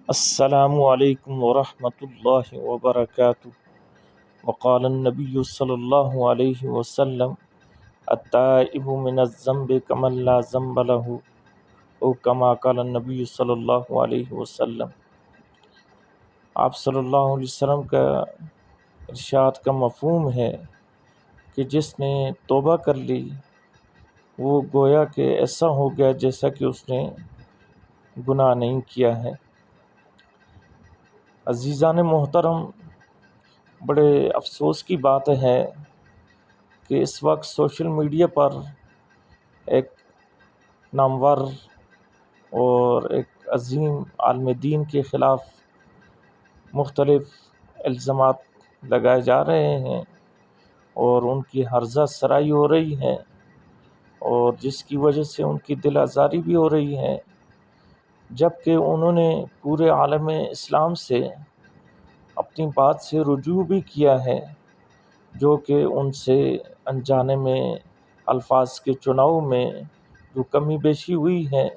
السلام علیکم ورحمۃ اللہ وبرکاتہ۔ وقال النبی صلی اللہ علیہ وسلم التائب من الذنب کمن لا ذنب له، او کما قال النبی صلی اللہ علیہ وسلم۔ آپ صلی اللہ علیہ وسلم کا ارشاد کا مفہوم ہے کہ جس نے توبہ کر لی وہ گویا کہ ایسا ہو گیا جیسا کہ اس نے گناہ نہیں کیا ہے۔ عزیزان محترم، بڑے افسوس کی بات ہے کہ اس وقت سوشل میڈیا پر ایک نامور اور ایک عظیم عالم دین کے خلاف مختلف الزامات لگائے جا رہے ہیں اور ان کی ہرزہ سرائی ہو رہی ہے، اور جس کی وجہ سے ان کی دل آزاری بھی ہو رہی ہے، جبکہ انہوں نے پورے عالم اسلام سے اپنی بات سے رجوع بھی کیا ہے، جو کہ ان سے انجانے میں الفاظ کے چناؤ میں جو کمی بیشی ہوئی ہے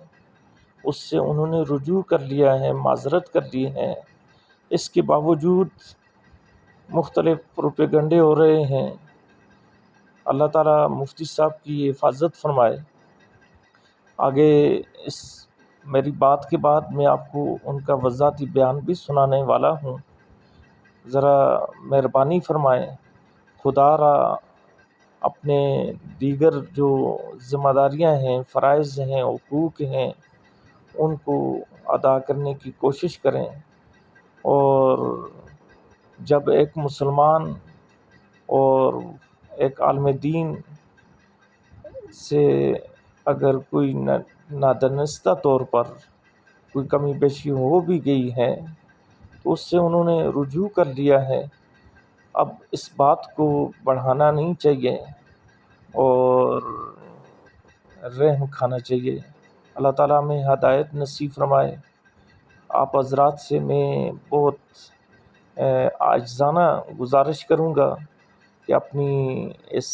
اس سے انہوں نے رجوع کر لیا ہے، معذرت کر لی ہے۔ اس کے باوجود مختلف پروپیگنڈے ہو رہے ہیں۔ اللہ تعالیٰ مفتی صاحب کی حفاظت فرمائے۔ آگے اس میری بات کے بعد میں آپ کو ان کا وضاحتی بیان بھی سنانے والا ہوں، ذرا مہربانی فرمائیں۔ خدا را اپنے دیگر جو ذمہ داریاں ہیں، فرائض ہیں، حقوق ہیں، ان کو ادا کرنے کی کوشش کریں، اور جب ایک مسلمان اور ایک عالم دین سے اگر کوئی نادانستہ طور پر کوئی کمی بیشی ہو بھی گئی ہے تو اس سے انہوں نے رجوع کر لیا ہے۔ اب اس بات کو بڑھانا نہیں چاہیے اور رحم کھانا چاہیے۔ اللہ تعالیٰ میں ہدایت نصیب فرمائے۔ آپ حضرات سے میں بہت عاجزانہ گزارش کروں گا کہ اپنی اس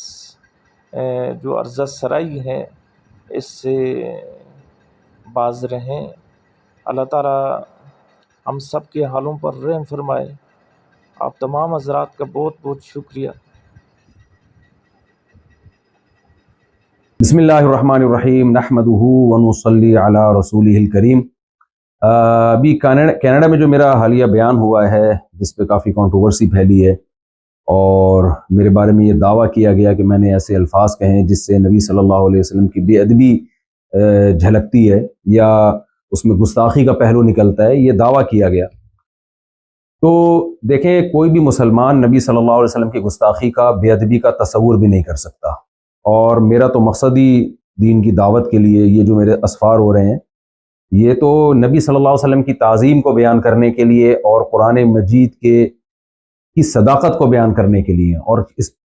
جو عرضہ سرائی ہے اس سے باز رہیں۔ اللہ تعالیٰ ہم سب کے حالوں پر رحم فرمائے۔ آپ تمام حضرات کا بہت بہت شکریہ۔ بسم اللہ الرحمن الرحیم، نحمدہ ونصلی علی رسولہ الکریم۔ ابھی کینیڈا میں جو میرا حالیہ بیان ہوا ہے جس پہ کافی کنٹروورسی پھیلی ہے اور میرے بارے میں یہ دعویٰ کیا گیا کہ میں نے ایسے الفاظ کہیں جس سے نبی صلی اللہ علیہ وسلم کی بے ادبی جھلکتی ہے یا اس میں گستاخی کا پہلو نکلتا ہے، یہ دعویٰ کیا گیا۔ تو دیکھیں، کوئی بھی مسلمان نبی صلی اللہ علیہ وسلم کی گستاخی کا، بے ادبی کا تصور بھی نہیں کر سکتا، اور میرا تو مقصد ہی دین کی دعوت کے لیے یہ جو میرے اسفار ہو رہے ہیں یہ تو نبی صلی اللہ علیہ وسلم کی تعظیم کو بیان کرنے کے لیے اور قرآن مجید کی صداقت کو بیان کرنے کے لیے، اور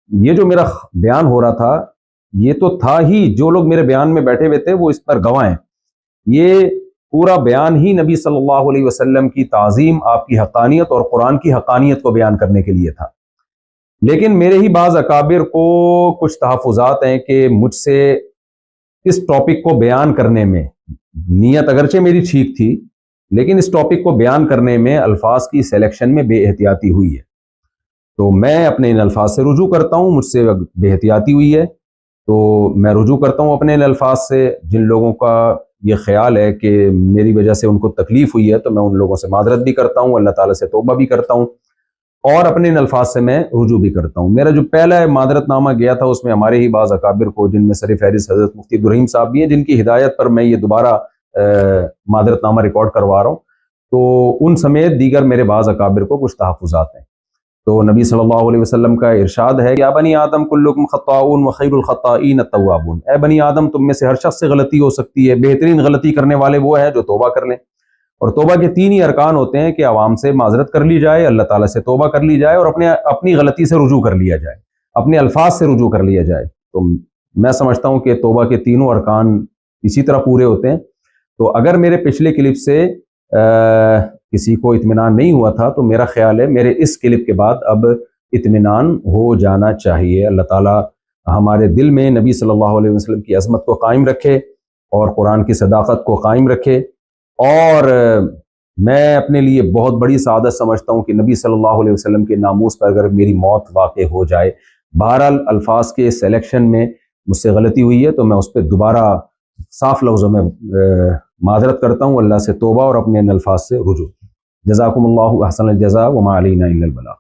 یہ جو میرا بیان ہو رہا تھا یہ تو تھا ہی، جو لوگ میرے بیان میں بیٹھے ہوئے تھے وہ اس پر گواہ ہیں۔ یہ پورا بیان ہی نبی صلی اللہ علیہ وسلم کی تعظیم، آپ کی حقانیت اور قرآن کی حقانیت کو بیان کرنے کے لیے تھا۔ لیکن میرے ہی بعض اکابر کو کچھ تحفظات ہیں کہ مجھ سے اس ٹاپک کو بیان کرنے میں، نیت اگرچہ میری ٹھیک تھی لیکن اس ٹاپک کو بیان کرنے میں الفاظ کی سلیکشن میں بے احتیاطی ہوئی ہے، تو میں اپنے ان الفاظ سے رجوع کرتا ہوں۔ مجھ سے بے احتیاطی ہوئی ہے تو میں رجوع کرتا ہوں اپنے ان الفاظ سے۔ جن لوگوں کا یہ خیال ہے کہ میری وجہ سے ان کو تکلیف ہوئی ہے تو میں ان لوگوں سے معذرت بھی کرتا ہوں، اللہ تعالیٰ سے توبہ بھی کرتا ہوں، اور اپنے ان الفاظ سے میں رجوع بھی کرتا ہوں۔ میرا جو پہلا معذرت نامہ گیا تھا اس میں ہمارے ہی بعض اکابر کو، جن میں سر فہرست حضرت مفتی عبدالرحیم صاحب بھی ہیں، جن کی ہدایت پر میں یہ دوبارہ معذرت نامہ ریکارڈ کروا رہا ہوں، تو ان سمیت دیگر میرے بعض اکابر کو کچھ تحفظات ہیں۔ تو نبی صلی اللہ علیہ وسلم کا ارشاد ہے کہ یا بنی آدم کلکم خطاؤون وخیر الخطائین التوابون، اے بنی آدم تم میں سے ہر شخص سے غلطی ہو سکتی ہے، بہترین غلطی کرنے والے وہ ہیں جو توبہ کر لیں۔ اور توبہ کے تین ہی ارکان ہوتے ہیں کہ عوام سے معذرت کر لی جائے، اللہ تعالیٰ سے توبہ کر لی جائے، اور اپنی غلطی سے رجوع کر لیا جائے، اپنے الفاظ سے رجوع کر لیا جائے۔ تو میں سمجھتا ہوں کہ توبہ کے تینوں ارکان اسی طرح پورے ہوتے ہیں۔ تو اگر میرے پچھلے کلپ سے کسی کو اطمینان نہیں ہوا تھا تو میرا خیال ہے میرے اس کلپ کے بعد اب اطمینان ہو جانا چاہیے۔ اللہ تعالیٰ ہمارے دل میں نبی صلی اللہ علیہ وسلم کی عظمت کو قائم رکھے اور قرآن کی صداقت کو قائم رکھے، اور میں اپنے لیے بہت بڑی سعادت سمجھتا ہوں کہ نبی صلی اللہ علیہ وسلم کے ناموس پر اگر میری موت واقع ہو جائے. بہرحال الفاظ کے سلیکشن میں مجھ سے غلطی ہوئی ہے تو میں اس پہ دوبارہ صاف لفظوں میں معذرت کرتا ہوں، اللہ سے توبہ اور اپنے ان الفاظ سے رجوع. جزاکم اللہ احسن الجزاء وما علینا الا البلاغ.